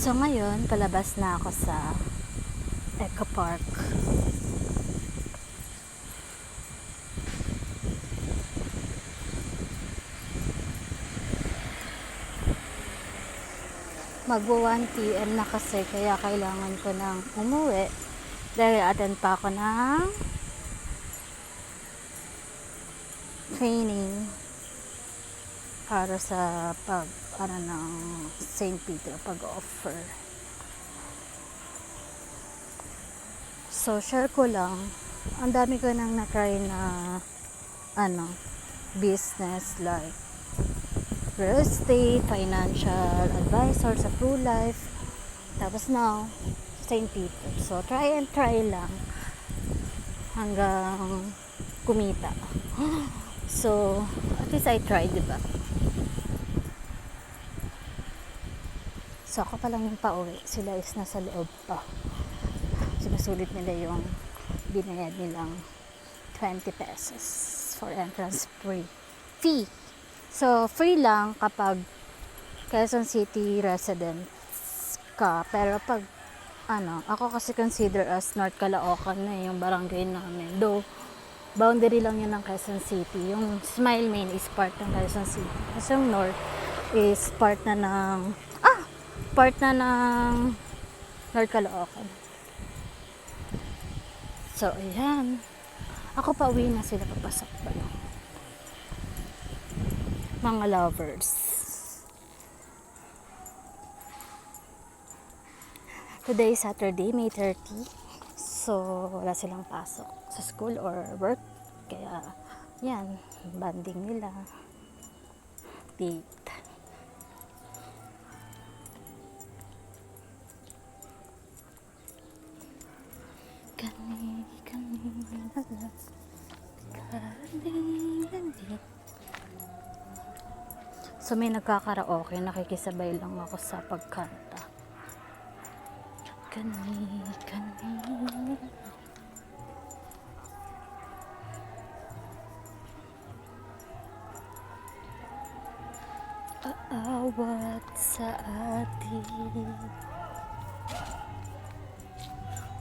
So ngayon, palabas na ako sa Eco Park. Magwa 1 PM na kasi, kaya kailangan ko nang umuwi dahil attend pa ako ng training para sa ng St. Peter pag-offer. So share ko lang, ang dami ko nang na-try na business like real estate, financial advisor sa True Life, tapos now St. Peter. So try and try lang hanggang kumita. So at least I tried, diba? So ako pa lang yung pauwi, sila is nasa loob pa. Sinusulit nila yung binayad nilang 20 pesos for entrance fee. So free lang kapag Quezon City residents ka, pero pag ako kasi consider as North Caloocan na yung barangay namin, though boundary lang yun ng Quezon City. Yung Smile Main is part ng Quezon City, kasi yung North is part na ng North Caloocan. So ayan, ako pa uwi na, sila papasok pa, mga lovers. Today is Saturday, May 30. So wala silang pasok sa school or work, kaya yan, banding nila, date. So may nagkakaraoke, nakikisabay lang ako sa pagkanta. Kani aawat sa atin.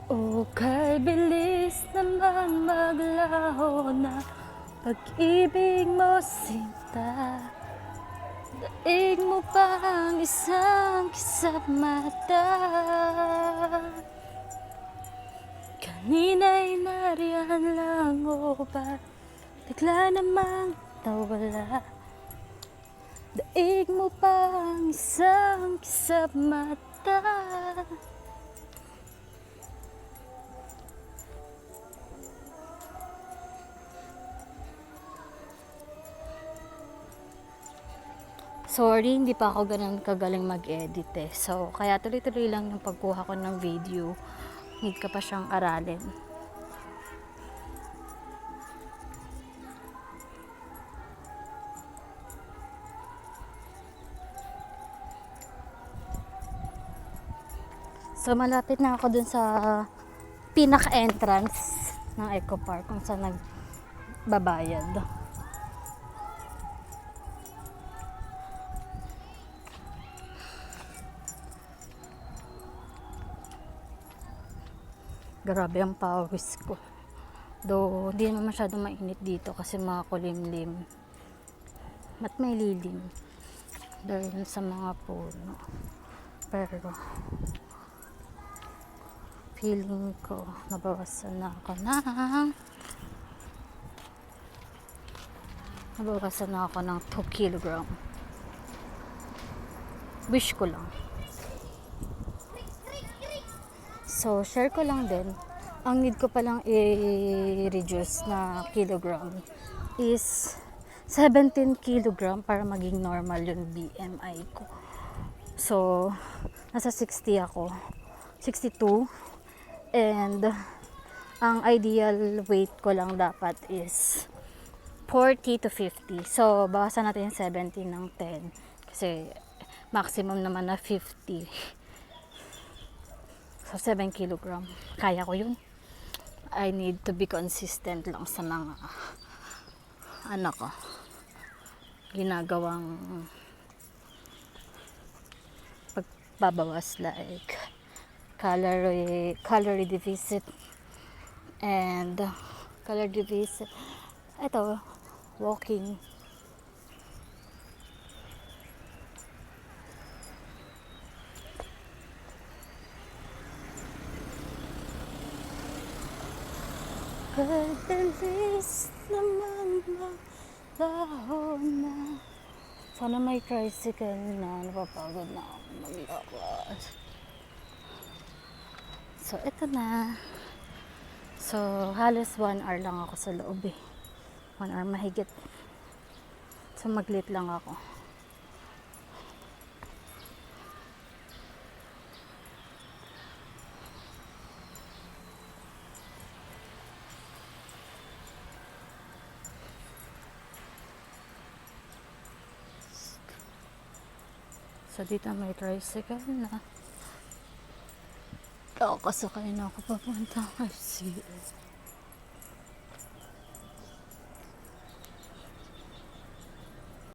O kay bilis naman maglaho na pag-ibig mo, sinta. Daig mo pa ang isang kisap mata. Kanina'y nariyan lang o ba bigla namang nawala. Daig mo pa ang isang kisap mata. Sorry, hindi pa ako ganun kagaling mag-edit eh. So, kaya tuloy-tuloy lang yung pagkuha ko ng video. Need ka pa siyang aralin. So, malapit na ako dun sa pinaka-entrance ng Eco Park kung saan nagbabayad. Grabe ang pawis ko. Though, hindi naman masyadong mainit dito kasi mga kulimlim. At may lilim dahil sa mga puno. Pero, feeling ko, nabawasan na ako ng 2 kilogram. Wish ko lang. So, share ko lang din. Ang need ko palang i-reduce na kilogram is 17 kilogram para maging normal yung BMI ko. So, nasa 60 ako. 62. And, ang ideal weight ko lang dapat is 40 to 50. So, bawasan natin yung 17 ng 10. Kasi, maximum naman na 50. So, 7 kilogram. Kaya ko yun. I need to be consistent lang sa mga ginagawang babawas like calorie deficit and calorie deficit. Ito, walking. Pagdalis naman dahon na. Sana may tricycle na. Napapagod na ako maglakad. So, ito na. So, halos 1 hour lang ako sa loob eh. 1 hour mahigit. So, mag-late lang ako. So, dito may tricycle na. Kasakay na ako papunta kasi